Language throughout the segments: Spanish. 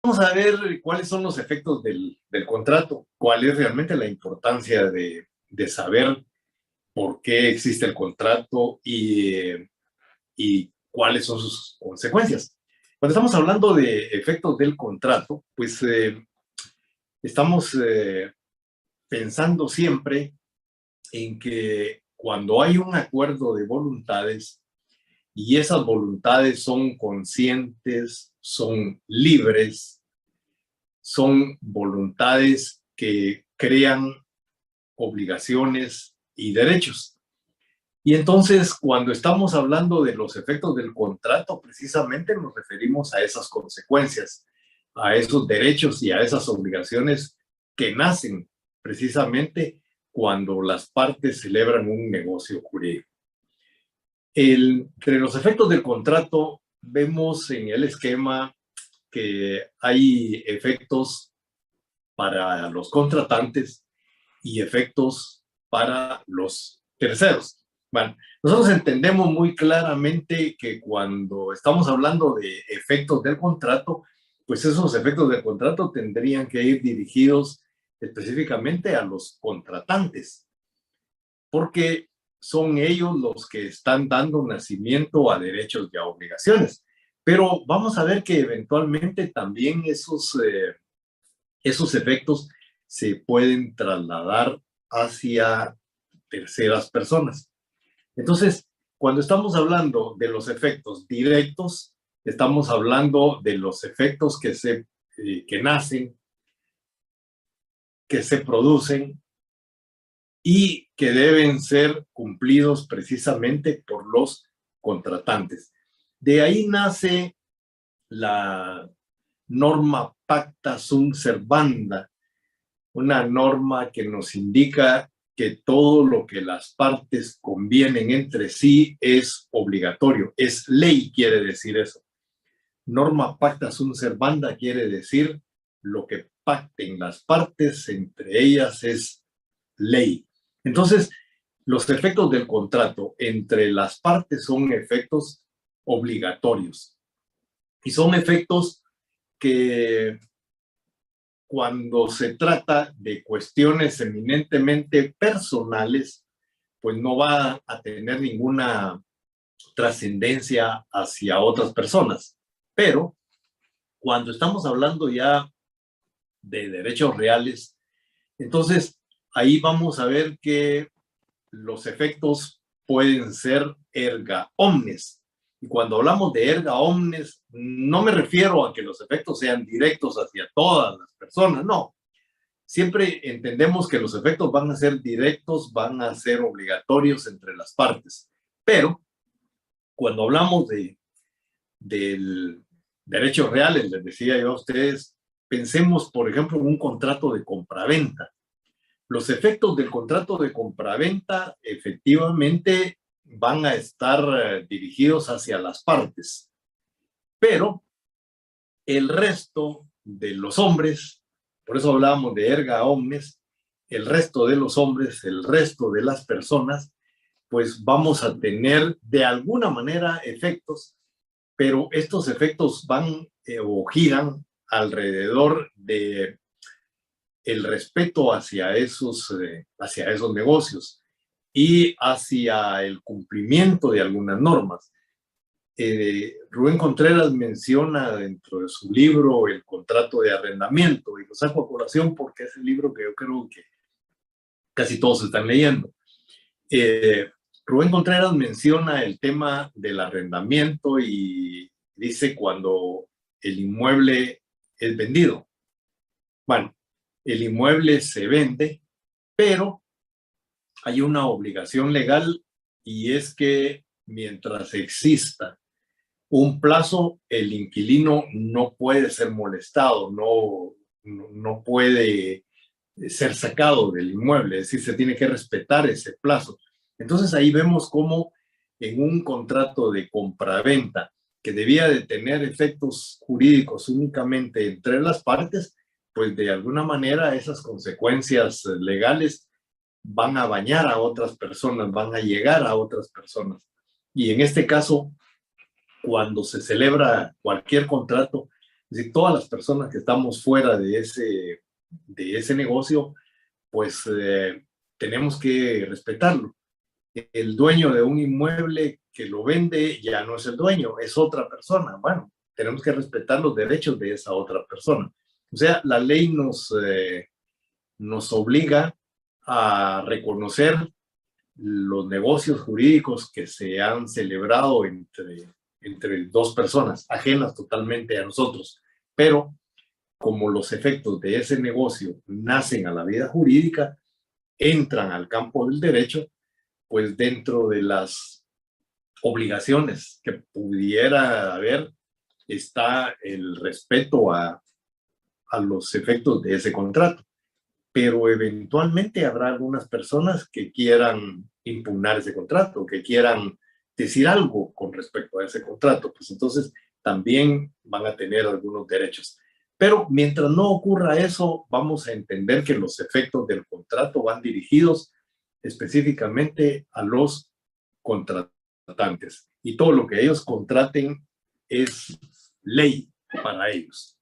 vamos a ver cuáles son los efectos del contrato, cuál es realmente la importancia de saber por qué existe el contrato y cuáles son sus consecuencias. Cuando estamos hablando de efectos del contrato, pues estamos pensando siempre en que cuando hay un acuerdo de voluntades y esas voluntades son conscientes, son libres, son voluntades que crean obligaciones y derechos. Y entonces, cuando estamos hablando de los efectos del contrato, precisamente nos referimos a esas consecuencias, a esos derechos y a esas obligaciones que nacen precisamente cuando las partes celebran un negocio jurídico. Entre los efectos del contrato, vemos en el esquema que hay efectos para los contratantes y efectos para los terceros. Bueno, nosotros entendemos muy claramente que cuando estamos hablando de efectos del contrato, pues esos efectos del contrato tendrían que ir dirigidos específicamente a los contratantes, porque son ellos los que están dando nacimiento a derechos y a obligaciones. Pero vamos a ver que eventualmente también esos efectos se pueden trasladar hacia terceras personas. Entonces, cuando estamos hablando de los efectos directos, estamos hablando de los efectos que nacen, que se producen y que deben ser cumplidos precisamente por los contratantes. De ahí nace la norma pacta sunt servanda, una norma que nos indica que todo lo que las partes convienen entre sí es obligatorio, es ley, quiere decir eso. Norma pacta sunt servanda quiere decir lo que pacten las partes entre ellas es ley. Entonces, los efectos del contrato entre las partes son efectos obligatorios y son efectos que cuando se trata de cuestiones eminentemente personales, pues no va a tener ninguna trascendencia hacia otras personas. Pero cuando estamos hablando ya de derechos reales, entonces ahí vamos a ver que los efectos pueden ser erga omnes. Y cuando hablamos de erga omnes, no me refiero a que los efectos sean directos hacia todas las personas, no. Siempre entendemos que los efectos van a ser directos, van a ser obligatorios entre las partes. Pero cuando hablamos de derechos reales, les decía yo a ustedes, pensemos, por ejemplo, en un contrato de compraventa. Los efectos del contrato de compraventa efectivamente van a estar dirigidos hacia las partes, pero el resto de los hombres, por eso hablábamos de erga omnes, el resto de los hombres, el resto de las personas, pues vamos a tener de alguna manera efectos, pero estos efectos van o giran alrededor de el respeto hacia esos negocios y hacia el cumplimiento de algunas normas. Rubén Contreras menciona dentro de su libro el contrato de arrendamiento, y lo saco a colación porque es el libro que yo creo que casi todos están leyendo. Rubén Contreras menciona el tema del arrendamiento y dice cuando el inmueble es vendido. Bueno, el inmueble se vende, pero hay una obligación legal y es que mientras exista un plazo, el inquilino no puede ser molestado, no puede ser sacado del inmueble, es decir, se tiene que respetar ese plazo. Entonces ahí vemos cómo en un contrato de compraventa que debía de tener efectos jurídicos únicamente entre las partes, pues de alguna manera esas consecuencias legales van a bañar a otras personas, van a llegar a otras personas. Y en este caso, cuando se celebra cualquier contrato, Es decir, todas las personas que estamos fuera de ese negocio, pues tenemos que respetarlo. El dueño de un inmueble que lo vende ya no es el dueño, es otra persona. Bueno, tenemos que respetar los derechos de esa otra persona. O sea, la ley nos obliga a reconocer los negocios jurídicos que se han celebrado entre dos personas ajenas totalmente a nosotros. Pero como los efectos de ese negocio nacen a la vida jurídica, entran al campo del derecho, pues dentro de las obligaciones que pudiera haber está el respeto a los efectos de ese contrato. Pero eventualmente habrá algunas personas que quieran impugnar ese contrato, que quieran decir algo con respecto a ese contrato, pues entonces también van a tener algunos derechos. Pero mientras no ocurra eso, vamos a entender que los efectos del contrato van dirigidos específicamente a los contratantes y todo lo que ellos contraten es ley para ellos.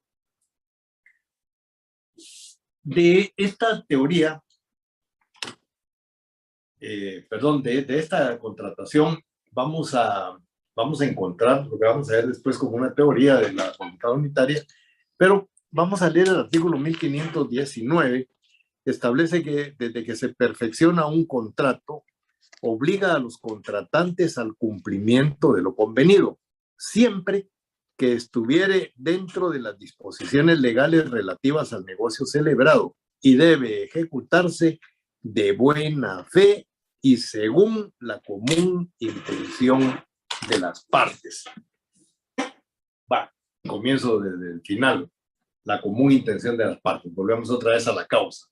De esta teoría, de esta contratación, vamos a encontrar lo que vamos a ver después como una teoría de la voluntad unitaria, pero vamos a leer el artículo 1519, establece que desde que se perfecciona un contrato, obliga a los contratantes al cumplimiento de lo convenido, siempre que estuviere dentro de las disposiciones legales relativas al negocio celebrado y debe ejecutarse de buena fe y según la común intención de las partes. Comienzo desde el final, la común intención de las partes. Volvemos otra vez a la causa.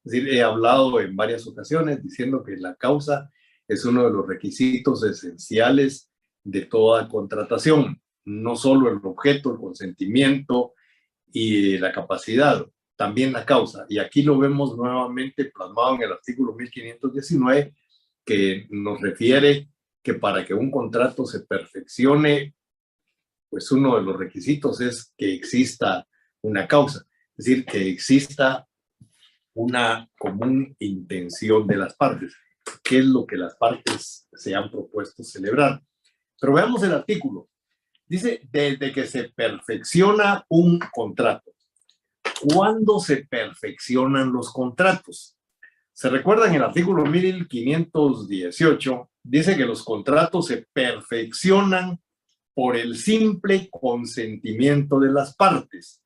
Es decir, he hablado en varias ocasiones diciendo que la causa es uno de los requisitos esenciales de toda contratación. No solo el objeto, el consentimiento y la capacidad, también la causa. Y aquí lo vemos nuevamente plasmado en el artículo 1519, que nos refiere que para que un contrato se perfeccione, pues uno de los requisitos es que exista una causa, es decir, que exista una común intención de las partes, que es lo que las partes se han propuesto celebrar. Pero veamos el artículo. Dice, desde que se perfecciona un contrato. ¿Cuándo se perfeccionan los contratos? Se recuerda en el artículo 1518, dice que los contratos se perfeccionan por el simple consentimiento de las partes,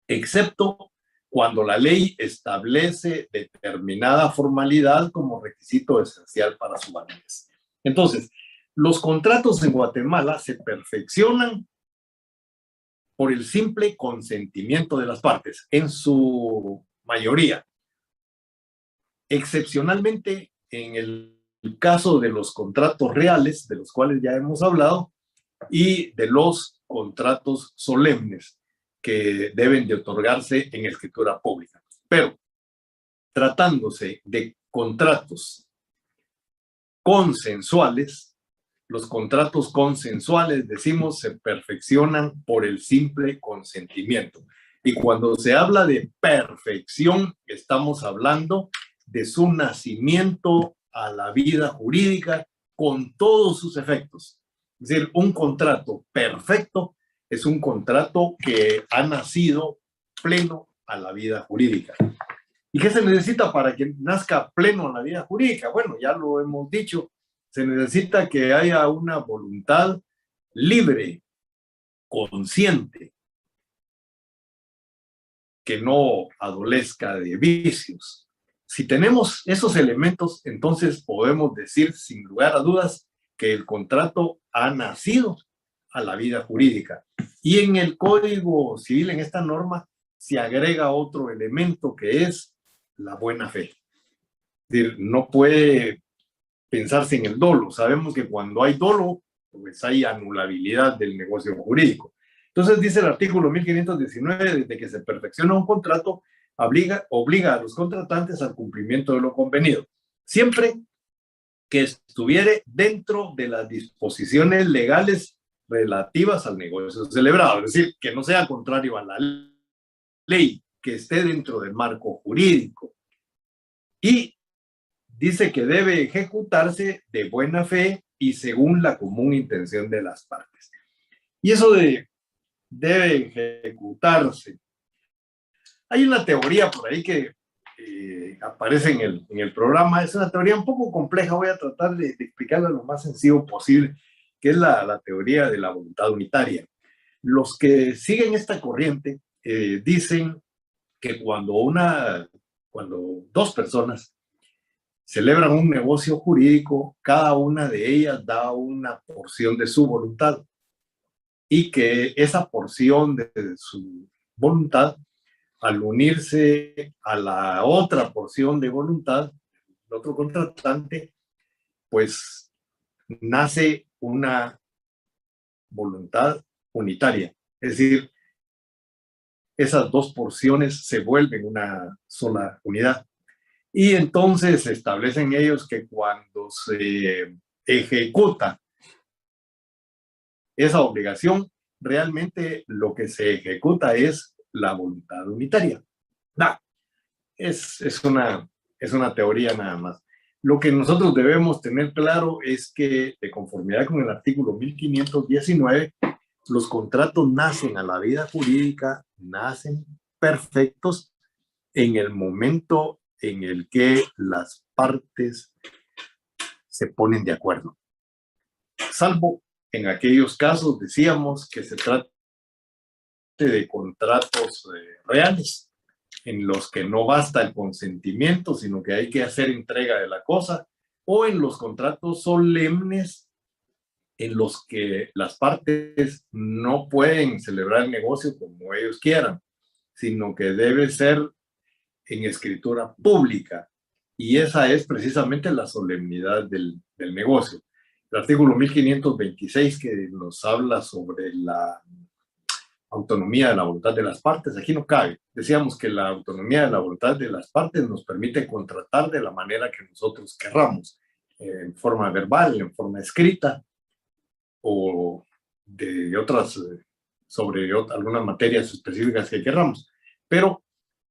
excepto cuando la ley establece determinada formalidad como requisito esencial para su validez. Entonces, los contratos en Guatemala se perfeccionan por el simple consentimiento de las partes, en su mayoría. Excepcionalmente, en el caso de los contratos reales, de los cuales ya hemos hablado, y de los contratos solemnes que deben de otorgarse en escritura pública. Pero, tratándose de contratos consensuales, los contratos consensuales, decimos, se perfeccionan por el simple consentimiento. Y cuando se habla de perfección, estamos hablando de su nacimiento a la vida jurídica con todos sus efectos. Es decir, un contrato perfecto es un contrato que ha nacido pleno a la vida jurídica. ¿Y qué se necesita para que nazca pleno a la vida jurídica? Bueno, ya lo hemos dicho, se necesita que haya una voluntad libre, consciente, que no adolezca de vicios. Si tenemos esos elementos, entonces podemos decir sin lugar a dudas que el contrato ha nacido a la vida jurídica. Y en el Código Civil, en esta norma, se agrega otro elemento que es la buena fe. Es decir, no puede pensarse en el dolo. Sabemos que cuando hay dolo, pues hay anulabilidad del negocio jurídico. Entonces dice el artículo 1519, desde que se perfecciona un contrato, obliga a los contratantes al cumplimiento de lo convenido, siempre que estuviere dentro de las disposiciones legales relativas al negocio celebrado, es decir, que no sea contrario a la ley, que esté dentro del marco jurídico. Y dice que debe ejecutarse de buena fe y según la común intención de las partes. Y eso debe ejecutarse. Hay una teoría por ahí que aparece en el programa, es una teoría un poco compleja, voy a tratar de explicarla lo más sencillo posible, que es la teoría de la voluntad unitaria. Los que siguen esta corriente dicen que cuando dos personas celebran un negocio jurídico, cada una de ellas da una porción de su voluntad y que esa porción de su voluntad, al unirse a la otra porción de voluntad, el otro contratante, pues nace una voluntad unitaria. Es decir, esas dos porciones se vuelven una sola unidad. Y entonces establecen ellos que cuando se ejecuta esa obligación, realmente lo que se ejecuta es la voluntad unitaria. Nah, es una teoría nada más. Lo que nosotros debemos tener claro es que, de conformidad con el artículo 1519, los contratos nacen a la vida jurídica, nacen perfectos en el momento en el que las partes se ponen de acuerdo. Salvo en aquellos casos, decíamos, que se trate de contratos reales, en los que no basta el consentimiento, sino que hay que hacer entrega de la cosa, o en los contratos solemnes, en los que las partes no pueden celebrar el negocio como ellos quieran, sino que debe ser en escritura pública. Y esa es precisamente la solemnidad del negocio. El artículo 1526, que nos habla sobre la autonomía de la voluntad de las partes, aquí no cabe. Decíamos que la autonomía de la voluntad de las partes nos permite contratar de la manera que nosotros querramos, en forma verbal, en forma escrita, o de otras, sobre algunas materias específicas que querramos. Pero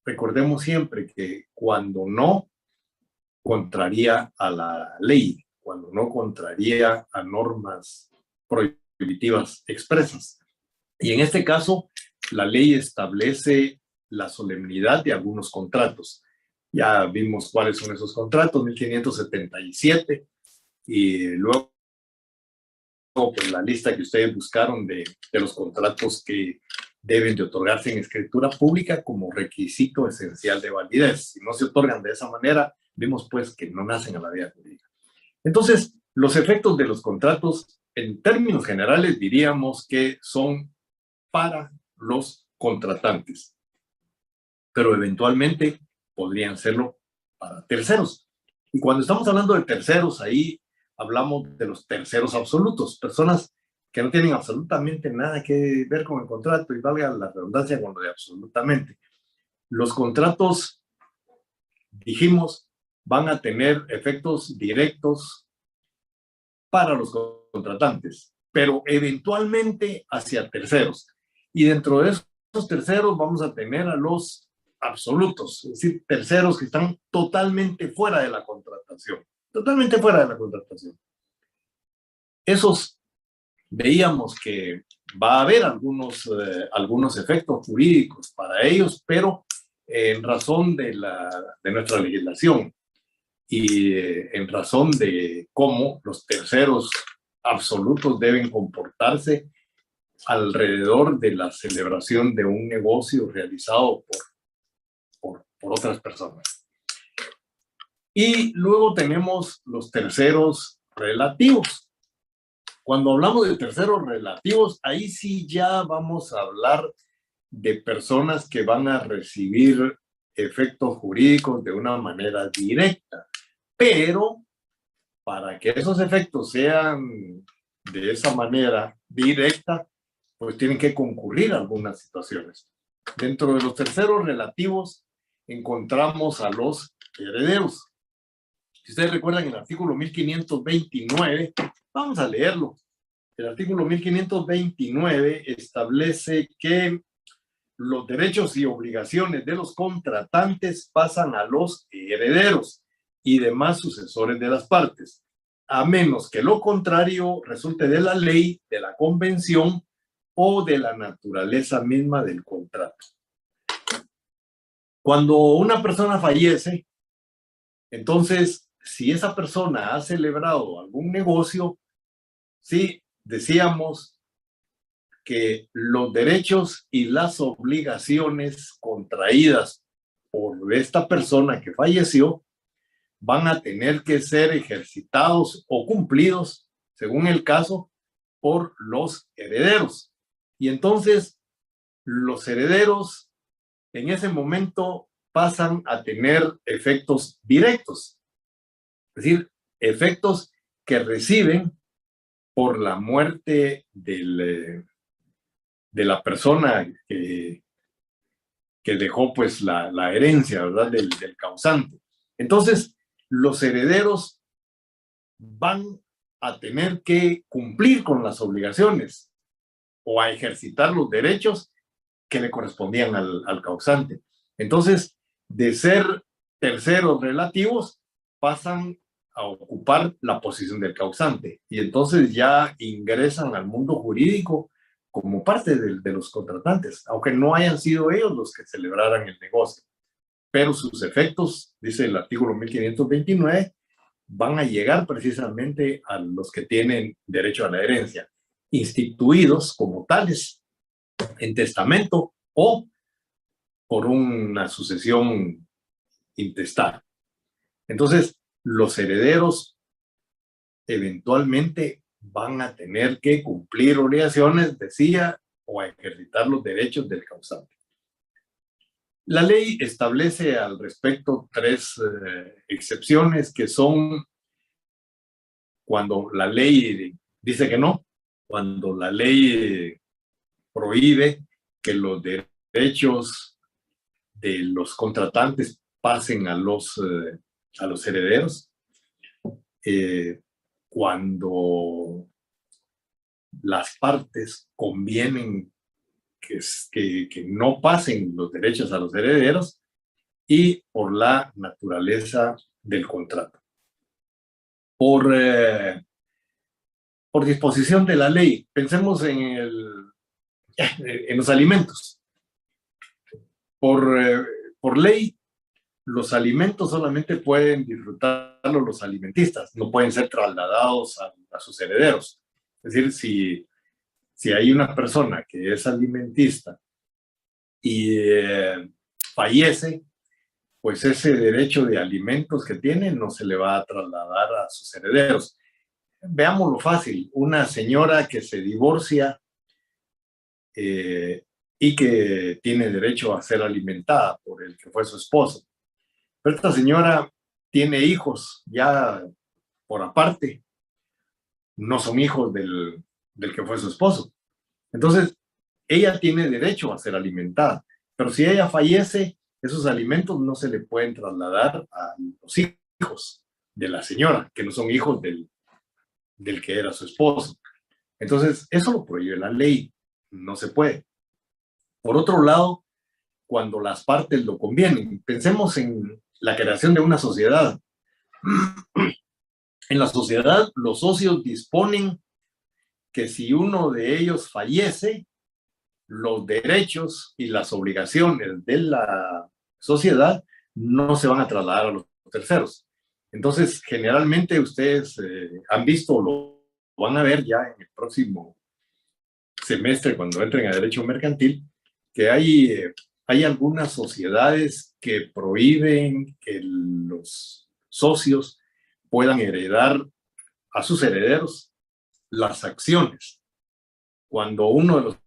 recordemos siempre que cuando no contraría a la ley, cuando no contraría a normas prohibitivas expresas. Y en este caso, la ley establece la solemnidad de algunos contratos. Ya vimos cuáles son esos contratos, 1577, y luego pues, la lista que ustedes buscaron de los contratos que deben de otorgarse en escritura pública como requisito esencial de validez. Si no se otorgan de esa manera, vemos pues que no nacen a la vida jurídica. Entonces, los efectos de los contratos, en términos generales, diríamos que son para los contratantes, pero eventualmente podrían serlo para terceros. Y cuando estamos hablando de terceros, ahí hablamos de los terceros absolutos, personas que no tienen absolutamente nada que ver con el contrato, y valga la redundancia con lo de absolutamente. Los contratos, dijimos, van a tener efectos directos para los contratantes, pero eventualmente hacia terceros. Y dentro de esos terceros vamos a tener a los absolutos, es decir, terceros que están totalmente fuera de la contratación, totalmente fuera de la contratación. Esos veíamos que va a haber algunos efectos jurídicos para ellos, pero en razón de nuestra legislación y en razón de cómo los terceros absolutos deben comportarse alrededor de la celebración de un negocio realizado por otras personas. Y luego tenemos los terceros relativos. Cuando hablamos de terceros relativos, ahí sí ya vamos a hablar de personas que van a recibir efectos jurídicos de una manera directa. Pero para que esos efectos sean de esa manera directa, pues tienen que concurrir algunas situaciones. Dentro de los terceros relativos encontramos a los herederos. Si ustedes recuerdan el artículo 1529, vamos a leerlo. El artículo 1529 establece que los derechos y obligaciones de los contratantes pasan a los herederos y demás sucesores de las partes, a menos que lo contrario resulte de la ley, de la convención o de la naturaleza misma del contrato. Cuando una persona fallece, entonces, si esa persona ha celebrado algún negocio, sí, decíamos que los derechos y las obligaciones contraídas por esta persona que falleció van a tener que ser ejercitados o cumplidos, según el caso, por los herederos. Y entonces los herederos en ese momento pasan a tener efectos directos, es decir, efectos que reciben por la muerte de la persona que dejó pues la herencia, ¿verdad? Del causante. Entonces, los herederos van a tener que cumplir con las obligaciones o a ejercitar los derechos que le correspondían al causante. Entonces, de ser terceros relativos, pasan a ocupar la posición del causante y entonces ya ingresan al mundo jurídico como parte de los contratantes, aunque no hayan sido ellos los que celebraran el negocio. Pero sus efectos, dice el artículo 1529, van a llegar precisamente a los que tienen derecho a la herencia, instituidos como tales en testamento o por una sucesión intestada. Entonces, los herederos eventualmente van a tener que cumplir obligaciones, decía, o a ejercitar los derechos del causante. La ley establece al respecto tres excepciones que son cuando la ley dice que no, cuando la ley prohíbe que los derechos de los contratantes pasen a los herederos, cuando las partes convienen que no pasen los derechos a los herederos y por la naturaleza del contrato. Por disposición de la ley, pensemos en los alimentos. Por ley, los alimentos solamente pueden disfrutarlos los alimentistas, no pueden ser trasladados a sus herederos. Es decir, si hay una persona que es alimentista y fallece, pues ese derecho de alimentos que tiene no se le va a trasladar a sus herederos. Veámoslo fácil, una señora que se divorcia y que tiene derecho a ser alimentada por el que fue su esposo. Pero esta señora tiene hijos ya por aparte, no son hijos del que fue su esposo. Entonces, ella tiene derecho a ser alimentada, pero si ella fallece, esos alimentos no se le pueden trasladar a los hijos de la señora, que no son hijos del que era su esposo. Entonces, eso lo prohíbe la ley, no se puede. Por otro lado, cuando las partes lo convienen, pensemos en la creación de una sociedad. En la sociedad, los socios disponen que si uno de ellos fallece, los derechos y las obligaciones de la sociedad no se van a trasladar a los terceros. Entonces, generalmente ustedes han visto, lo van a ver ya en el próximo semestre cuando entren a Derecho Mercantil, que hay algunas sociedades que prohíben que los socios puedan heredar a sus herederos las acciones. Cuando uno de los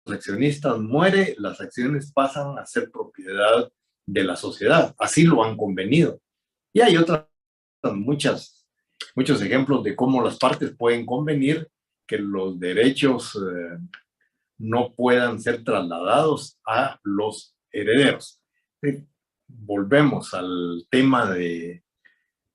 accionistas muere, las acciones pasan a ser propiedad de la sociedad. Así lo han convenido. Y hay muchos ejemplos de cómo las partes pueden convenir que los derechos no puedan ser trasladados a los herederos. Volvemos al tema de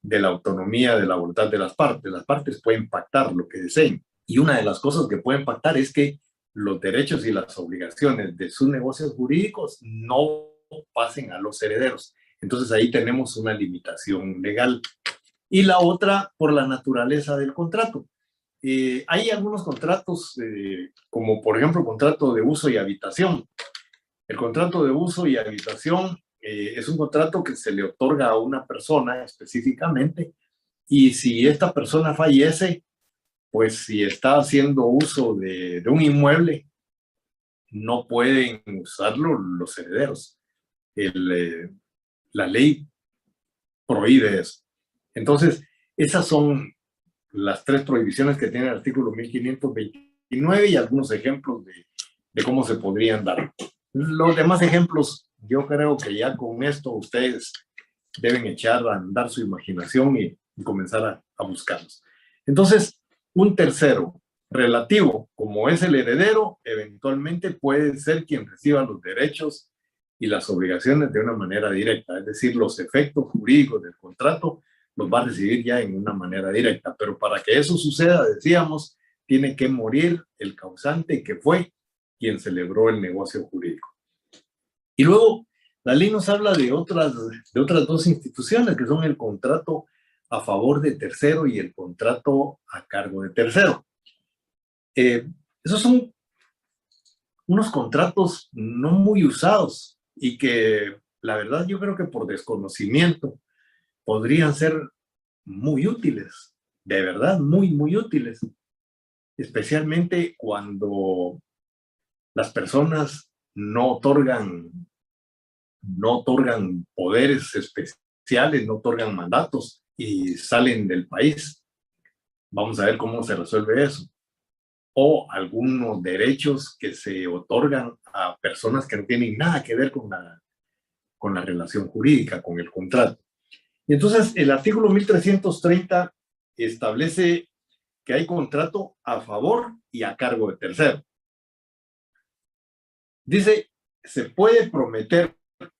la autonomía de la voluntad de las partes. Las partes pueden pactar lo que deseen, Y una de las cosas que pueden pactar es que los derechos y las obligaciones de sus negocios jurídicos no pasen a los herederos. Entonces ahí tenemos una limitación legal. Y la otra, por la naturaleza del contrato. Hay algunos contratos, como por ejemplo el contrato de uso y habitación. El contrato de uso y habitación es un contrato que se le otorga a una persona específicamente, y si esta persona fallece, pues si está haciendo uso de un inmueble, no pueden usarlo los herederos. La ley prohíbe eso. Entonces, esas son las tres prohibiciones que tiene el artículo 1529 y algunos ejemplos de cómo se podrían dar. Los demás ejemplos, yo creo que ya con esto ustedes deben echar a andar su imaginación y comenzar a buscarlos. Entonces, un tercero relativo, como es el heredero, eventualmente puede ser quien reciba los derechos y las obligaciones de una manera directa, es decir, los efectos jurídicos del contrato los va a recibir ya en una manera directa. Pero para que eso suceda, decíamos, tiene que morir el causante, que fue quien celebró el negocio jurídico. Y luego, la ley nos habla de otras dos instituciones, que son el contrato a favor de tercero y el contrato a cargo de tercero. Esos son unos contratos no muy usados y que, la verdad, yo creo que por desconocimiento podrían ser muy útiles, de verdad, muy, muy útiles, especialmente cuando las personas no otorgan poderes especiales, no otorgan mandatos y salen del país. Vamos a ver cómo se resuelve eso. O algunos derechos que se otorgan a personas que no tienen nada que ver con la relación jurídica, con el contrato. Y entonces el artículo 1330 establece que hay contrato a favor y a cargo de tercero. Dice, se puede prometer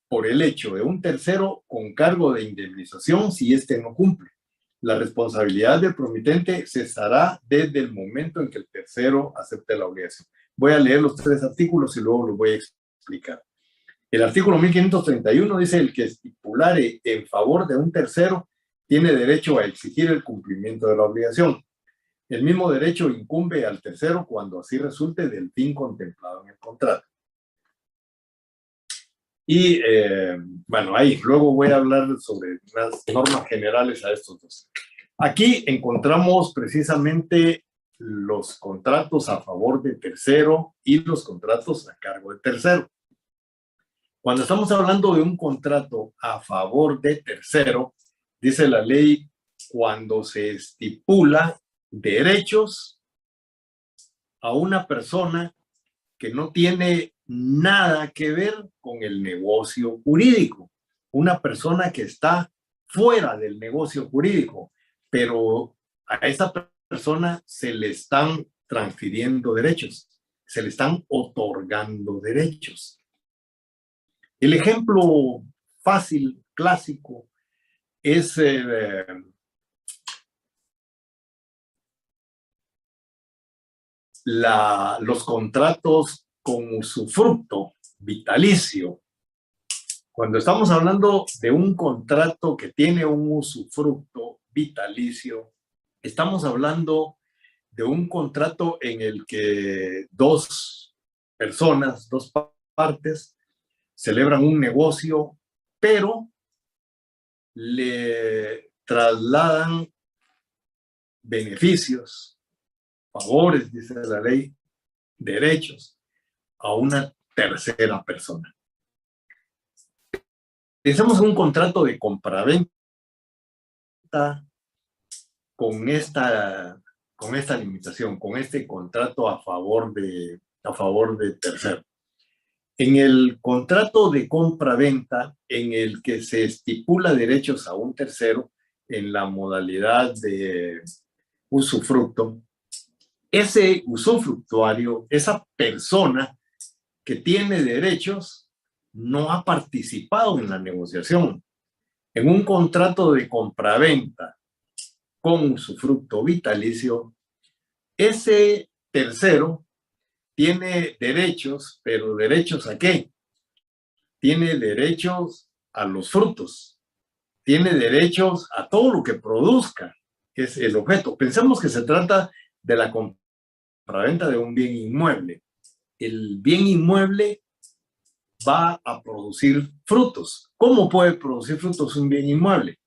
por el hecho de un tercero con cargo de indemnización si éste no cumple. La responsabilidad del promitente cesará desde el momento en que el tercero acepte la obligación. Voy a leer los tres artículos y luego los voy a explicar. El artículo 1531 dice: el que estipulare en favor de un tercero tiene derecho a exigir el cumplimiento de la obligación. El mismo derecho incumbe al tercero cuando así resulte del fin contemplado en el contrato. Y bueno, ahí luego voy a hablar sobre las normas generales a estos dos. Aquí encontramos precisamente los contratos a favor de tercero y los contratos a cargo de tercero. Cuando estamos hablando de un contrato a favor de tercero, dice la ley, cuando se estipula derechos a una persona que no tiene nada que ver con el negocio jurídico, una persona que está fuera del negocio jurídico, pero a esa persona se le están transfiriendo derechos, se le están otorgando derechos. El ejemplo fácil, clásico, es los contratos con usufructo vitalicio. Cuando estamos hablando de un contrato que tiene un usufructo vitalicio, estamos hablando de un contrato en el que dos personas, dos partes, celebran un negocio, pero le trasladan beneficios, favores, dice la ley, derechos a una tercera persona. Hacemos un contrato de compraventa con esta limitación, con este contrato a favor de tercero. En el contrato de compra-venta, en el que se estipula derechos a un tercero en la modalidad de usufructo, ese usufructuario, esa persona que tiene derechos, no ha participado en la negociación. En un contrato de compra-venta con usufructo vitalicio, ese tercero tiene derechos, pero ¿derechos a qué? Tiene derechos a los frutos, tiene derechos a todo lo que produzca, que es el objeto. Pensemos que se trata de la compraventa de un bien inmueble. El bien inmueble va a producir frutos. ¿Cómo puede producir frutos un bien inmueble?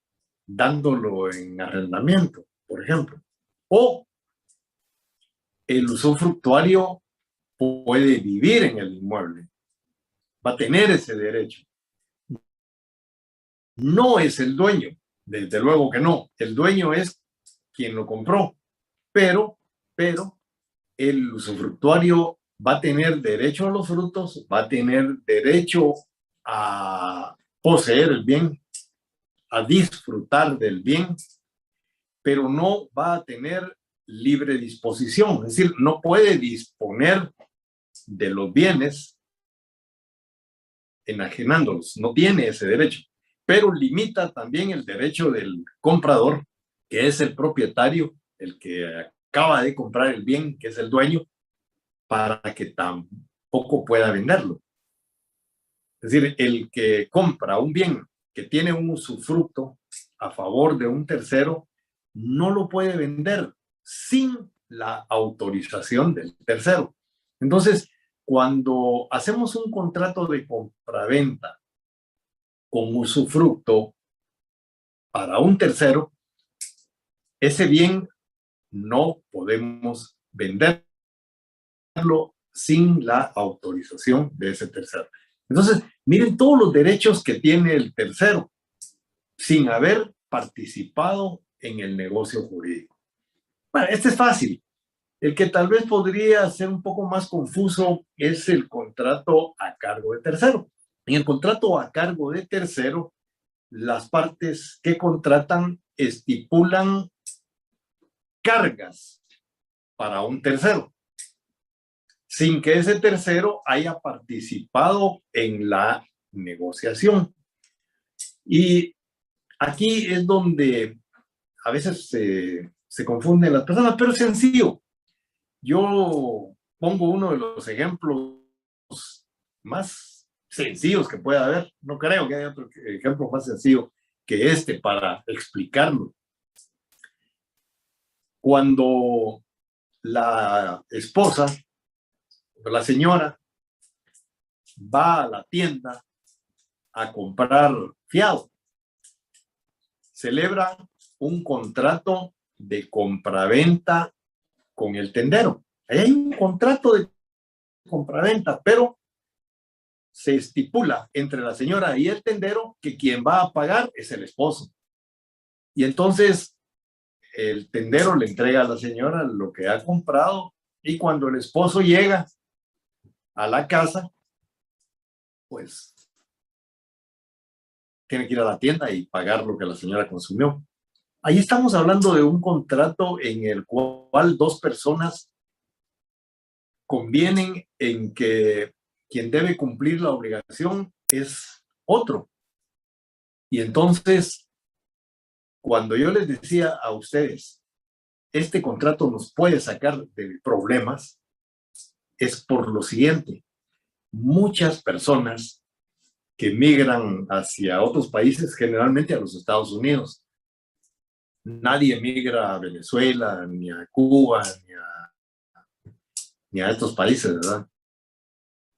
Dándolo en arrendamiento, por ejemplo. O el usufructuario puede vivir en el inmueble, va a tener ese derecho. No es el dueño, desde luego que no. El dueño es quien lo compró, pero el usufructuario va a tener derecho a los frutos, va a tener derecho a poseer el bien, a disfrutar del bien, pero no va a tener libre disposición, es decir, no puede disponer de los bienes enajenándolos, no tiene ese derecho, pero limita también el derecho del comprador, que es el propietario, el que acaba de comprar el bien, que es el dueño, para que tampoco pueda venderlo. Es decir, el que compra un bien que tiene un usufructo a favor de un tercero, no lo puede vender sin la autorización del tercero. Entonces, cuando hacemos un contrato de compraventa con usufructo para un tercero, ese bien no podemos venderlo sin la autorización de ese tercero. Entonces, miren todos los derechos que tiene el tercero sin haber participado en el negocio jurídico. Bueno, este es fácil. El que tal vez podría ser un poco más confuso es el contrato a cargo de tercero. En el contrato a cargo de tercero, las partes que contratan estipulan cargas para un tercero, sin que ese tercero haya participado en la negociación. Y aquí es donde a veces se confunden las personas, pero es sencillo. Yo pongo uno de los ejemplos más sencillos que pueda haber. No creo que haya otro ejemplo más sencillo que este para explicarlo. Cuando la esposa, la señora, va a la tienda a comprar fiado, celebra un contrato de compraventa con el tendero. Ahí hay un contrato de compraventa, pero se estipula entre la señora y el tendero que quien va a pagar es el esposo. Y entonces el tendero le entrega a la señora lo que ha comprado y cuando el esposo llega a la casa, pues tiene que ir a la tienda y pagar lo que la señora consumió. Ahí estamos hablando de un contrato en el cual dos personas convienen en que quien debe cumplir la obligación es otro. Y entonces, cuando yo les decía a ustedes, este contrato nos puede sacar de problemas, es por lo siguiente. Muchas personas que migran hacia otros países, generalmente a los Estados Unidos, nadie migra a Venezuela, ni a Cuba, ni a estos países, ¿verdad?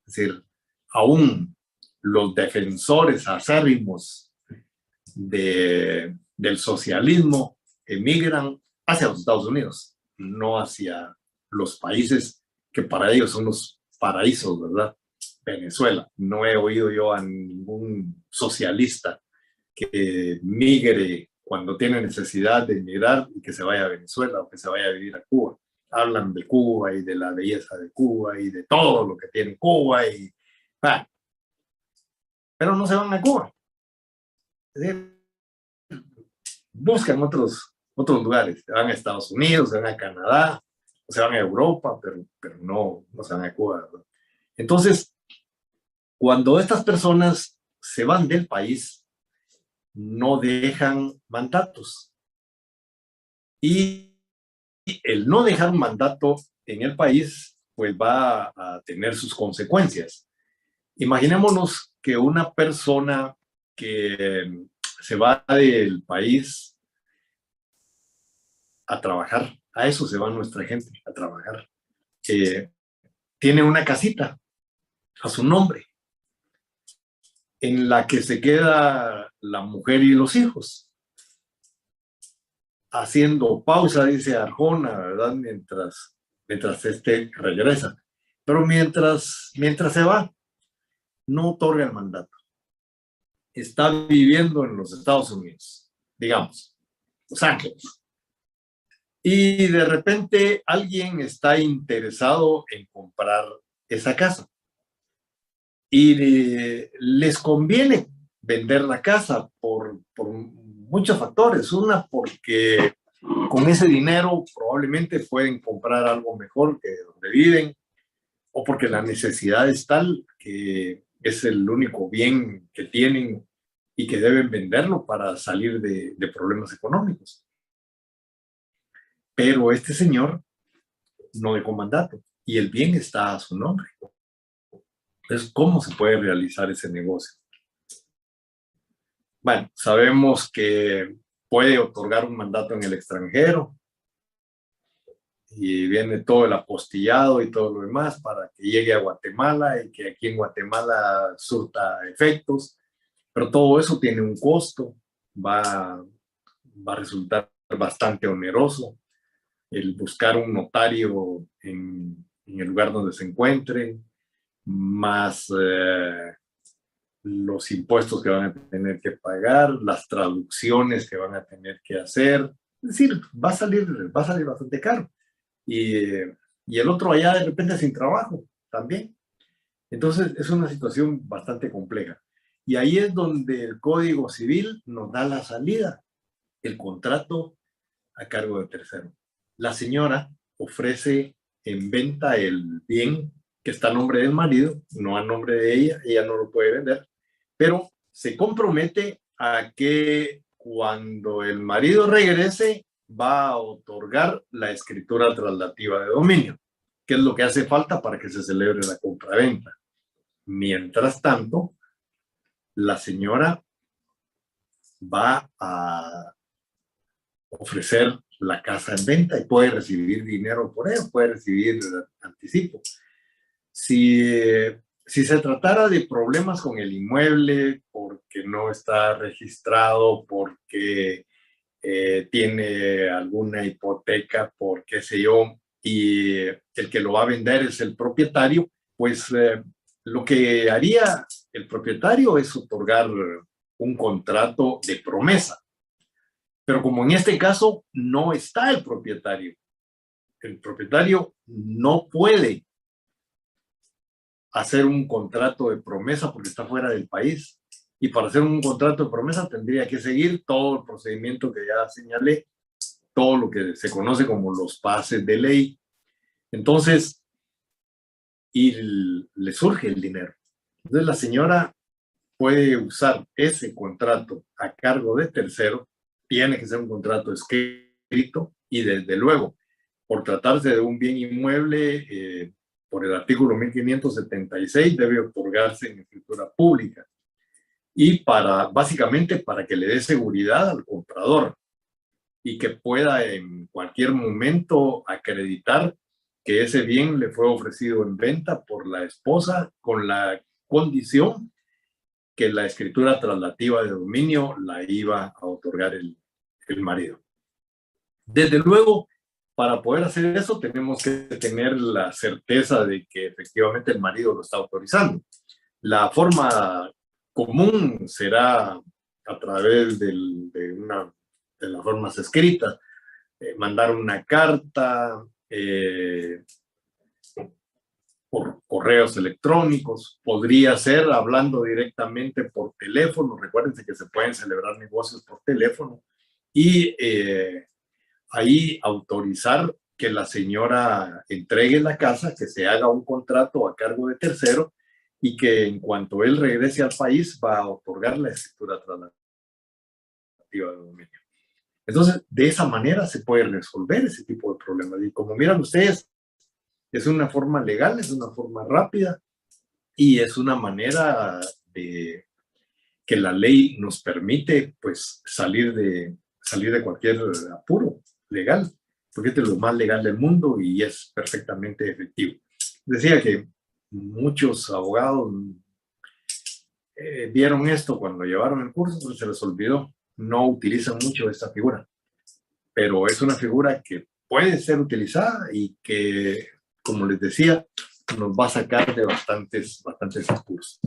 Es decir, aún los defensores acérrimos del socialismo emigran hacia los Estados Unidos, no hacia los países que para ellos son los paraísos, ¿verdad? Venezuela. No he oído yo a ningún socialista que migre cuando tiene necesidad de emigrar y que se vaya a Venezuela o que se vaya a vivir a Cuba. Hablan de Cuba y de la belleza de Cuba y de todo lo que tiene Cuba pero no se van a Cuba. Es decir, buscan otros lugares. Se van a Estados Unidos, se van a Canadá, se van a Europa, pero no se van a Cuba, ¿verdad? Entonces, cuando estas personas se van del país, no dejan mandatos. Y el no dejar un mandato en el país, pues va a tener sus consecuencias. Imaginémonos que una persona que se va del país a trabajar, a eso se va nuestra gente, a trabajar, tiene una casita a su nombre, en la que se queda la mujer y los hijos, haciendo pausa, dice Arjona, ¿verdad? Mientras este regresa. Pero mientras se va, no otorga el mandato. Está viviendo en los Estados Unidos, digamos, Los Ángeles. Y de repente alguien está interesado en comprar esa casa. Y les conviene vender la casa por muchos factores. Una, porque con ese dinero probablemente pueden comprar algo mejor que donde viven, o porque la necesidad es tal que es el único bien que tienen y que deben venderlo para salir de problemas económicos. Pero este señor no dejó mandato y el bien está a su nombre. Entonces, ¿cómo se puede realizar ese negocio? Bueno, sabemos que puede otorgar un mandato en el extranjero y viene todo el apostillado y todo lo demás para que llegue a Guatemala y que aquí en Guatemala surta efectos, pero todo eso tiene un costo, va a resultar bastante oneroso el buscar un notario en el lugar donde se encuentren, más los impuestos que van a tener que pagar, las traducciones que van a tener que hacer. Es decir, va a salir bastante caro. Y el otro allá de repente sin trabajo también. Entonces es una situación bastante compleja. Y ahí es donde el Código Civil nos da la salida, el contrato a cargo de tercero. La señora ofrece en venta el bien que está a nombre del marido, no a nombre de ella no lo puede vender, pero se compromete a que cuando el marido regrese va a otorgar la escritura traslativa de dominio, que es lo que hace falta para que se celebre la compraventa. Mientras tanto, la señora va a ofrecer la casa en venta y puede recibir dinero por ello, puede recibir anticipo. Si se tratara de problemas con el inmueble, porque no está registrado, porque tiene alguna hipoteca, por qué sé yo, y el que lo va a vender es el propietario, pues lo que haría el propietario es otorgar un contrato de promesa. Pero como en este caso no está el propietario no puede hacer un contrato de promesa porque está fuera del país. Y para hacer un contrato de promesa tendría que seguir todo el procedimiento que ya señalé, todo lo que se conoce como los pases de ley. Entonces, y le surge el dinero. Entonces la señora puede usar ese contrato a cargo de tercero, tiene que ser un contrato escrito y desde luego, por tratarse de un bien inmueble, por el artículo 1576 debe otorgarse en escritura pública y básicamente para que le dé seguridad al comprador y que pueda en cualquier momento acreditar que ese bien le fue ofrecido en venta por la esposa con la condición que la escritura traslativa de dominio la iba a otorgar el marido. Desde luego, para poder hacer eso tenemos que tener la certeza de que efectivamente el marido lo está autorizando. La forma común será a través de las formas escritas, mandar una carta, por correos electrónicos, podría ser hablando directamente por teléfono. Recuérdense que se pueden celebrar negocios por teléfono y ahí autorizar que la señora entregue la casa, que se haga un contrato a cargo de tercero y que en cuanto él regrese al país va a otorgar la escritura traslativa de dominio. Entonces, de esa manera se puede resolver ese tipo de problemas. Y como miran ustedes, es una forma legal, es una forma rápida y es una manera de que la ley nos permite pues salir de cualquier apuro legal, porque este es lo más legal del mundo y es perfectamente efectivo. Decía que muchos abogados vieron esto cuando llevaron el curso, pero se les olvidó. No utilizan mucho esta figura, pero es una figura que puede ser utilizada y que, como les decía, nos va a sacar de bastantes apuros.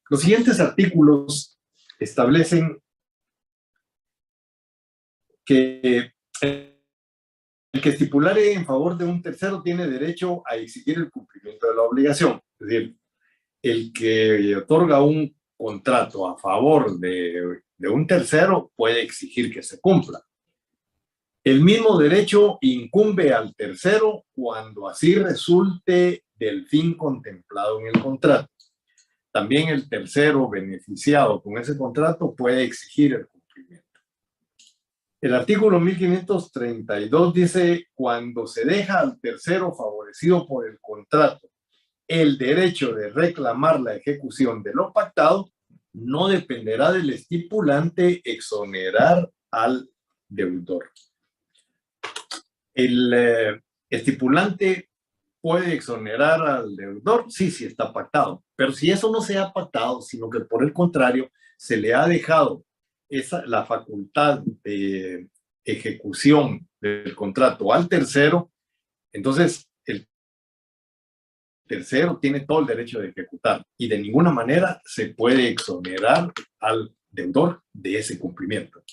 Los siguientes artículos establecen que el que estipulare en favor de un tercero tiene derecho a exigir el cumplimiento de la obligación. Es decir, el que otorga un contrato a favor de un tercero puede exigir que se cumpla. El mismo derecho incumbe al tercero cuando así resulte del fin contemplado en el contrato. También el tercero beneficiado con ese contrato puede exigir el cumplimiento. El artículo 1532 dice, cuando se deja al tercero favorecido por el contrato el derecho de reclamar la ejecución de lo pactado, no dependerá del estipulante exonerar al deudor. El estipulante puede exonerar al deudor, sí, sí está pactado, pero si eso no se ha pactado, sino que por el contrario se le ha dejado la facultad de ejecución del contrato al tercero, entonces el tercero tiene todo el derecho de ejecutar y de ninguna manera se puede exonerar al deudor de ese cumplimiento.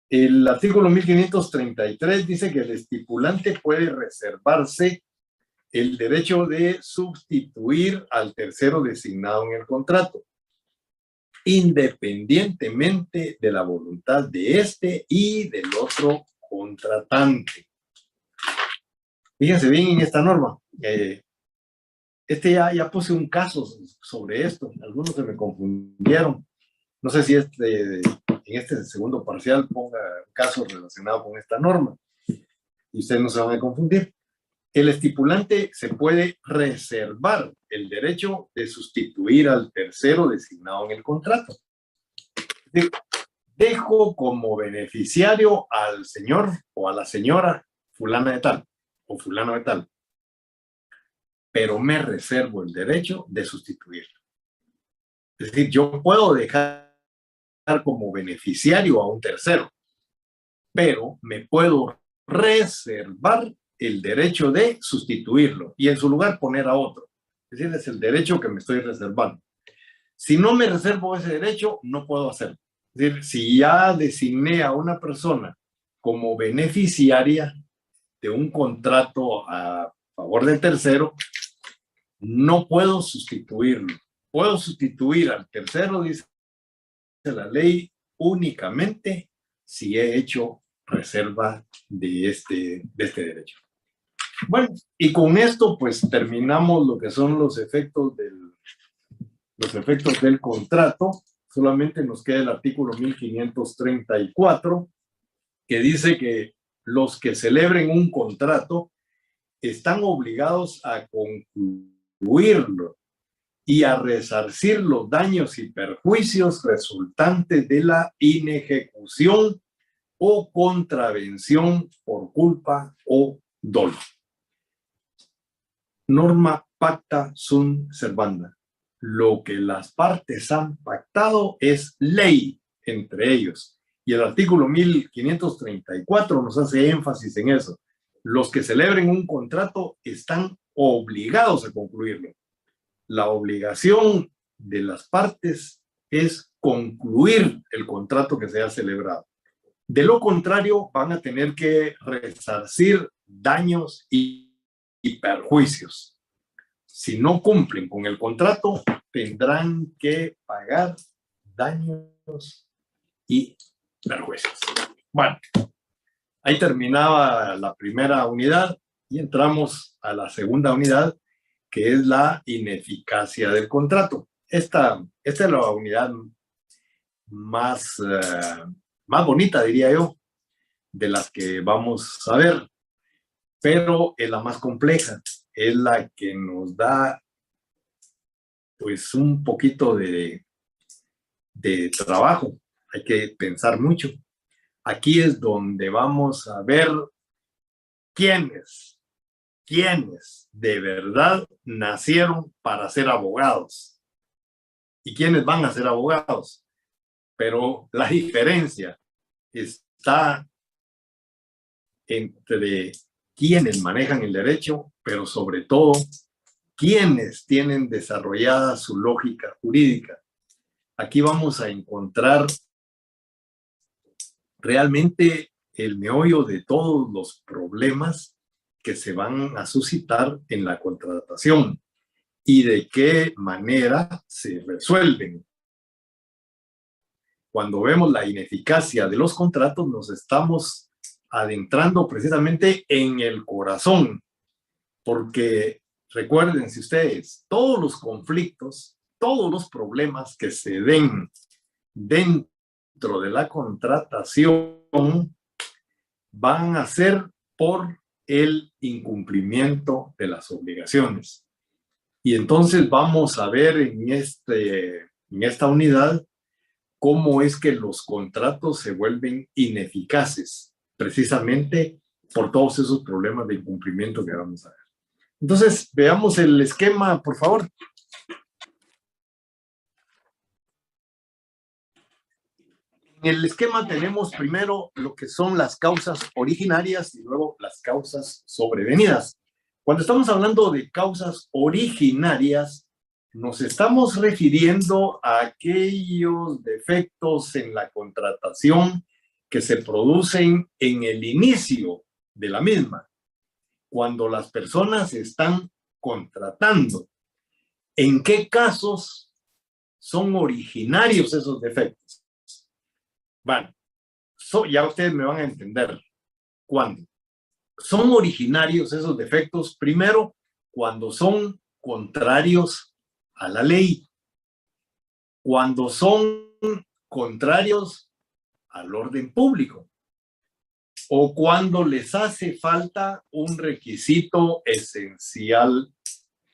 El artículo 1533 dice que el estipulante puede reservarse el derecho de sustituir al tercero designado en el contrato, independientemente de la voluntad de este y del otro contratante. Fíjense bien en esta norma. Ya puse un caso sobre esto. Algunos se me confundieron. No sé si en este segundo parcial ponga un caso relacionado con esta norma. Y ustedes no se van a confundir. El estipulante se puede reservar el derecho de sustituir al tercero designado en el contrato. Dejo como beneficiario al señor o a la señora fulana de tal o fulano de tal, pero me reservo el derecho de sustituirlo. Es decir, yo puedo dejar como beneficiario a un tercero, pero me puedo reservar el derecho de sustituirlo y en su lugar poner a otro. Es decir, es el derecho que me estoy reservando. Si no me reservo ese derecho, no puedo hacerlo. Es decir, si ya designé a una persona como beneficiaria de un contrato a favor del tercero, no puedo sustituirlo. Puedo sustituir al tercero, dice la ley, únicamente si he hecho reserva de este derecho. Bueno, y con esto pues terminamos lo que son los efectos del contrato. Solamente nos queda el artículo 1534, que dice que los que celebren un contrato están obligados a concluirlo y a resarcir los daños y perjuicios resultantes de la inejecución o contravención por culpa o dolo. Norma pacta sunt servanda. Lo que las partes han pactado es ley entre ellos. Y el artículo 1534 nos hace énfasis en eso. Los que celebren un contrato están obligados a concluirlo. La obligación de las partes es concluir el contrato que se ha celebrado. De lo contrario, van a tener que resarcir daños y perjuicios. Si no cumplen con el contrato, tendrán que pagar daños y perjuicios. Bueno, ahí terminaba la primera unidad y entramos a la segunda unidad, que es la ineficacia del contrato. Esta es la unidad más más bonita, diría yo, de las que vamos a ver, pero es la más compleja, es la que nos da pues un poquito de trabajo, hay que pensar mucho. Aquí es donde vamos a ver quiénes de verdad nacieron para ser abogados y quiénes van a ser abogados. Pero la diferencia está entre quienes manejan el derecho, pero sobre todo quienes tienen desarrollada su lógica jurídica. Aquí vamos a encontrar realmente el meollo de todos los problemas que se van a suscitar en la contratación y de qué manera se resuelven. Cuando vemos la ineficacia de los contratos, nos estamos adentrando precisamente en el corazón, porque recuérdense ustedes, todos los conflictos, todos los problemas que se den dentro de la contratación van a ser por el incumplimiento de las obligaciones. Y entonces vamos a ver en esta unidad cómo es que los contratos se vuelven ineficaces, precisamente por todos esos problemas de incumplimiento que vamos a ver. Entonces, veamos el esquema, por favor. En el esquema tenemos primero lo que son las causas originarias y luego las causas sobrevenidas. Cuando estamos hablando de causas originarias, nos estamos refiriendo a aquellos defectos en la contratación que se producen en el inicio de la misma, cuando las personas están contratando. ¿En qué casos son originarios esos defectos? Bueno, ya ustedes me van a entender cuándo. Son originarios esos defectos, primero, cuando son contrarios a la ley, cuando son contrarios al orden público, o cuando les hace falta un requisito esencial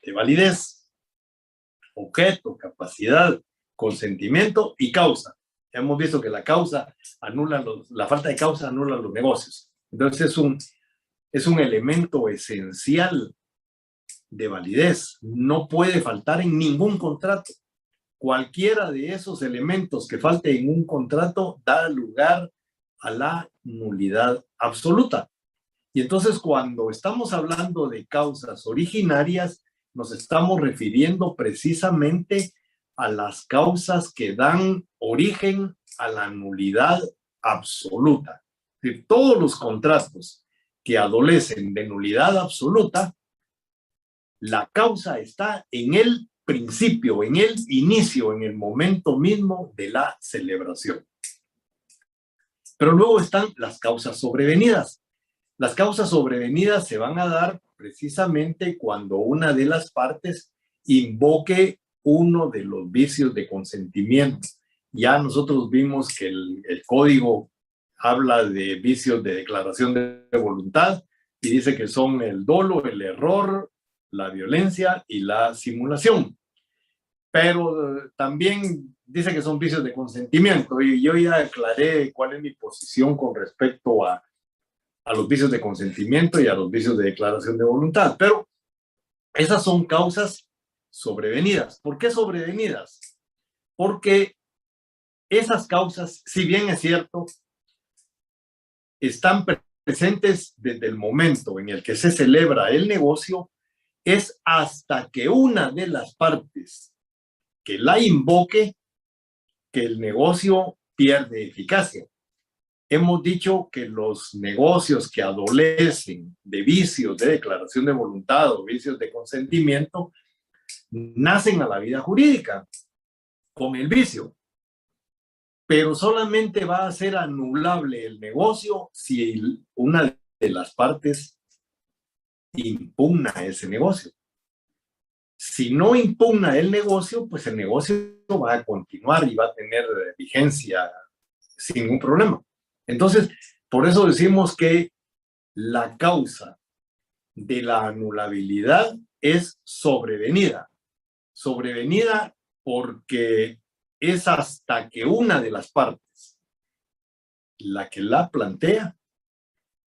de validez, objeto, capacidad, consentimiento y causa. Hemos visto que la causa anula la falta de causa anula los negocios. Entonces es un elemento esencial de validez. No puede faltar en ningún contrato. Cualquiera de esos elementos que falte en un contrato da lugar a la nulidad absoluta. Y entonces cuando estamos hablando de causas originarias, nos estamos refiriendo precisamente a las causas que dan origen a la nulidad absoluta. Es decir, todos los contratos que adolecen de nulidad absoluta, la causa está en el principio, en el inicio, en el momento mismo de la celebración. Pero luego están las causas sobrevenidas. Las causas sobrevenidas se van a dar precisamente cuando una de las partes invoque uno de los vicios de consentimiento. Ya nosotros vimos que el código habla de vicios de declaración de voluntad y dice que son el dolo, el error, la violencia y la simulación. Pero también dice que son vicios de consentimiento y yo ya aclaré cuál es mi posición con respecto a los vicios de consentimiento y a los vicios de declaración de voluntad. Pero esas son causas sobrevenidas. ¿Por qué sobrevenidas? Porque esas causas, si bien es cierto, están presentes desde el momento en el que se celebra el negocio, es hasta que una de las partes que la invoque que el negocio pierde eficacia. Hemos dicho que los negocios que adolecen de vicios de declaración de voluntad o vicios de consentimiento nacen a la vida jurídica con el vicio, pero solamente va a ser anulable el negocio si una de las partes impugna ese negocio. Si no impugna el negocio, pues el negocio va a continuar y va a tener vigencia sin ningún problema. Entonces, por eso decimos que la causa de la anulabilidad es sobrevenida. Sobrevenida porque es hasta que una de las partes, la que la plantea,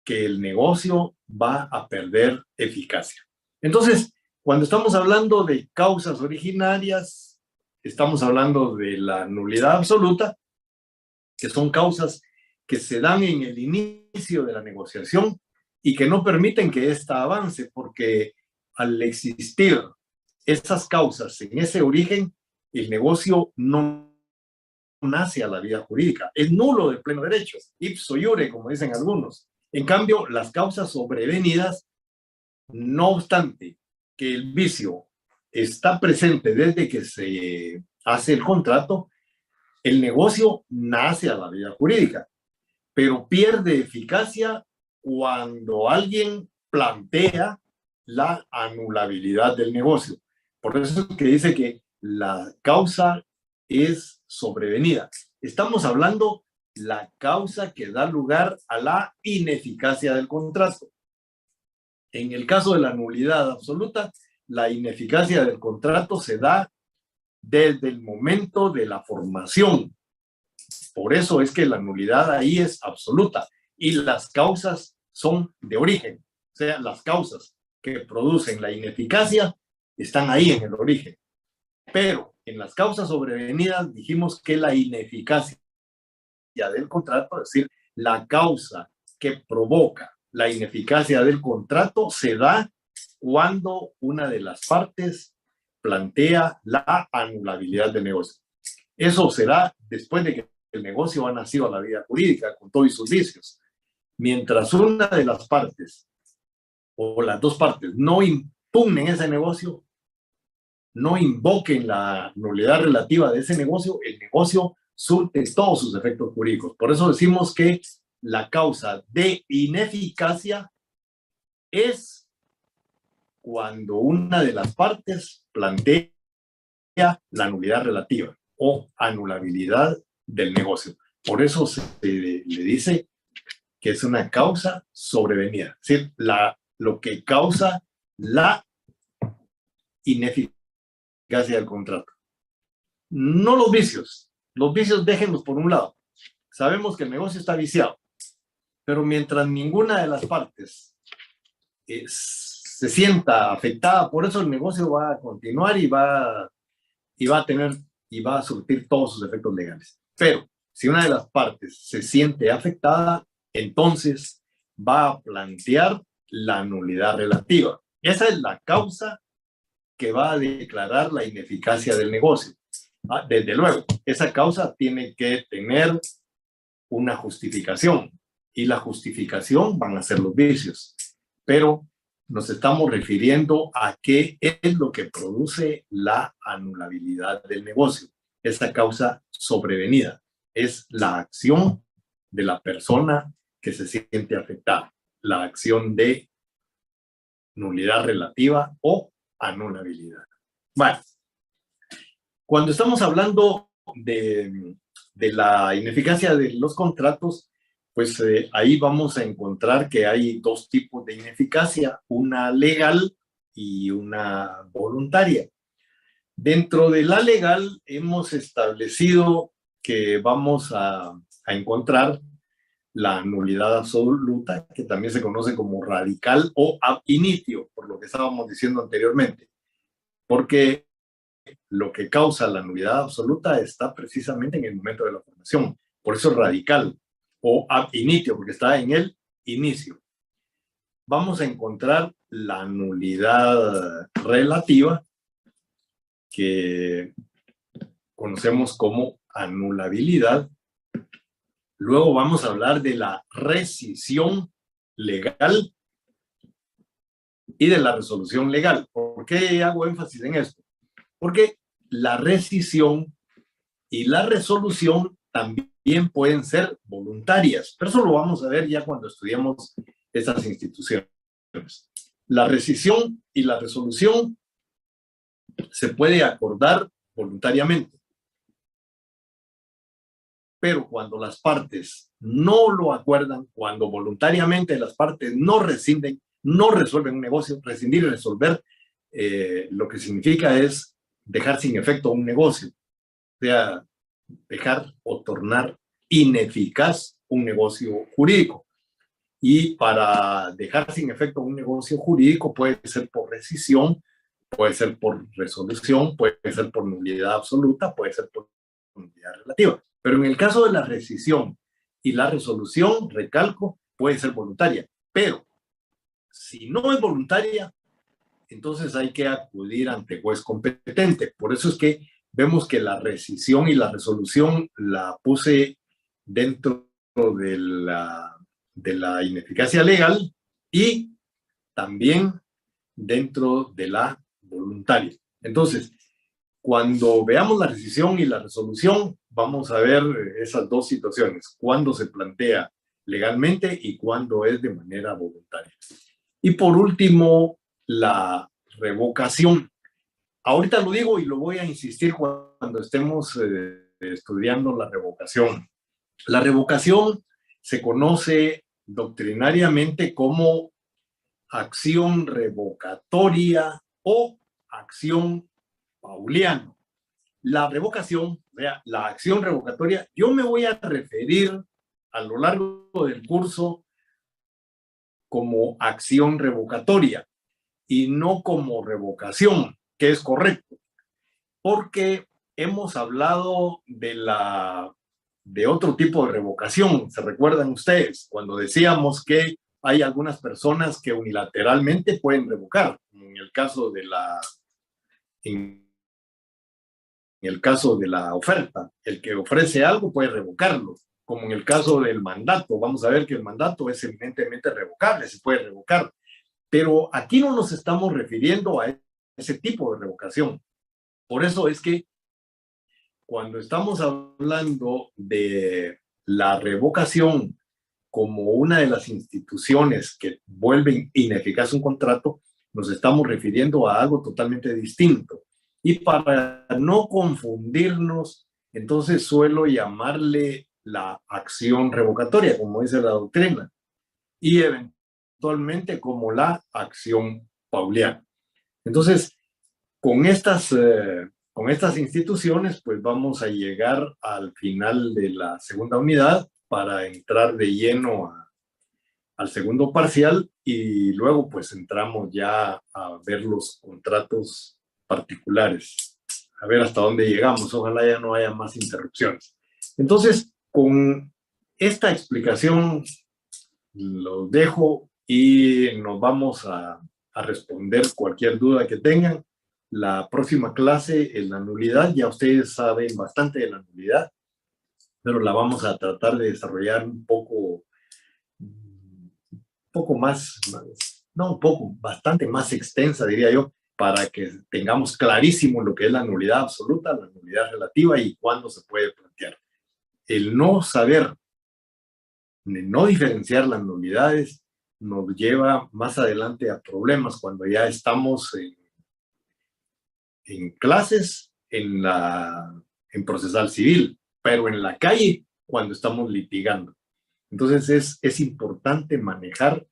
que el negocio va a perder eficacia. Entonces, cuando estamos hablando de causas originarias, estamos hablando de la nulidad absoluta, que son causas que se dan en el inicio de la negociación y que no permiten que ésta avance, porque al existir esas causas en ese origen, el negocio no nace a la vida jurídica, es nulo de pleno derecho, ipso iure, como dicen algunos. En cambio, las causas sobrevenidas, no obstante que el vicio está presente desde que se hace el contrato, el negocio nace a la vida jurídica, pero pierde eficacia cuando alguien plantea la anulabilidad del negocio. Por eso es que dice que la causa es sobrevenida. Estamos hablando la causa que da lugar a la ineficacia del contrato. En el caso de la nulidad absoluta, la ineficacia del contrato se da desde el momento de la formación. Por eso es que la nulidad ahí es absoluta y las causas son de origen. O sea, las causas que producen la ineficacia están ahí en el origen. Pero en las causas sobrevenidas dijimos que la ineficacia del contrato, es decir, la causa que provoca la ineficacia del contrato, se da cuando una de las partes plantea la anulabilidad del negocio. Eso será después de que el negocio ha nacido a la vida jurídica con todos sus vicios. Mientras una de las partes o las dos partes no impugnen ese negocio, no invoquen la nulidad relativa de ese negocio, el negocio surte todos sus efectos jurídicos. Por eso decimos que la causa de ineficacia es cuando una de las partes plantea la nulidad relativa o anulabilidad del negocio. Por eso se le dice que es una causa sobrevenida, es decir, lo que causa la ineficacia del contrato. No los vicios déjenlos por un lado. Sabemos que el negocio está viciado, pero mientras ninguna de las partes se sienta afectada, por eso el negocio va a continuar y va a surtir todos sus efectos legales. Pero si una de las partes se siente afectada, entonces va a plantear la nulidad relativa. Esa es la causa que va a declarar la ineficacia del negocio. Desde luego, esa causa tiene que tener una justificación y la justificación van a ser los vicios. Pero nos estamos refiriendo a qué es lo que produce la anulabilidad del negocio. Esa causa sobrevenida es la acción de la persona que se siente afectada, la acción de nulidad relativa o anulabilidad. Bueno, cuando estamos hablando de la ineficacia de los contratos, pues ahí vamos a encontrar que hay dos tipos de ineficacia, una legal y una voluntaria. Dentro de la legal hemos establecido que vamos a encontrar la nulidad absoluta, que también se conoce como radical o ab initio, por lo que estábamos diciendo anteriormente, porque lo que causa la nulidad absoluta está precisamente en el momento de la formación. Por eso es radical o ab initio, porque está en el inicio. Vamos a encontrar la nulidad relativa, que conocemos como anulabilidad. Luego vamos a hablar de la rescisión legal y de la resolución legal. ¿Por qué hago énfasis en esto? Porque la rescisión y la resolución también pueden ser voluntarias, pero eso lo vamos a ver ya cuando estudiemos estas instituciones. La rescisión y la resolución se puede acordar voluntariamente. Pero cuando las partes no lo acuerdan, cuando voluntariamente las partes no rescinden, no resuelven un negocio, rescindir y resolver, lo que significa es dejar sin efecto un negocio, o sea, dejar o tornar ineficaz un negocio jurídico. Y para dejar sin efecto un negocio jurídico puede ser por rescisión, puede ser por resolución, puede ser por nulidad absoluta, puede ser por nulidad relativa. Pero en el caso de la rescisión y la resolución, recalco, puede ser voluntaria. Pero si no es voluntaria, entonces hay que acudir ante juez competente. Por eso es que vemos que la rescisión y la resolución la puse dentro de la ineficacia legal y también dentro de la voluntaria. Entonces, cuando veamos la rescisión y la resolución, vamos a ver esas dos situaciones, cuándo se plantea legalmente y cuándo es de manera voluntaria. Y por último, la revocación. Ahorita lo digo y lo voy a insistir cuando estemos estudiando la revocación. La revocación se conoce doctrinariamente como acción revocatoria o acción pauliana. La revocación, o sea, la acción revocatoria, yo me voy a referir a lo largo del curso como acción revocatoria y no como revocación, que es correcto, porque hemos hablado de otro tipo de revocación. ¿Se recuerdan ustedes cuando decíamos que hay algunas personas que unilateralmente pueden revocar? En el caso de la oferta, el que ofrece algo puede revocarlo, como en el caso del mandato. Vamos a ver que el mandato es evidentemente revocable, se puede revocar, pero aquí no nos estamos refiriendo a ese tipo de revocación. Por eso es que cuando estamos hablando de la revocación como una de las instituciones que vuelven ineficaz un contrato, nos estamos refiriendo a algo totalmente distinto. Y para no confundirnos, entonces suelo llamarle la acción revocatoria, como dice la doctrina, y eventualmente como la acción pauliana. Entonces, con estas instituciones, pues vamos a llegar al final de la segunda unidad para entrar de lleno al segundo parcial y luego pues entramos ya a ver los contratos particulares, a ver hasta dónde llegamos. Ojalá ya no haya más interrupciones. Entonces, con esta explicación los dejo y nos vamos a responder cualquier duda que tengan. La próxima clase es la nulidad. Ya ustedes saben bastante de la nulidad, pero la vamos a tratar de desarrollar un poco más, no un poco, bastante más extensa, diría yo, para que tengamos clarísimo lo que es la nulidad absoluta, la nulidad relativa y cuándo se puede plantear. El no saber, no diferenciar las nulidades nos lleva más adelante a problemas cuando ya estamos en clases, en procesal civil, pero en la calle cuando estamos litigando. Entonces es importante manejar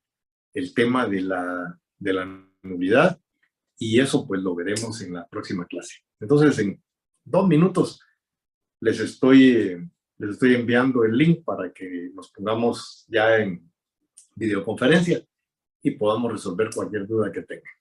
el tema de la nulidad y eso pues lo veremos en la próxima clase. Entonces en 2 minutos les estoy enviando el link para que nos pongamos ya en videoconferencia y podamos resolver cualquier duda que tengan.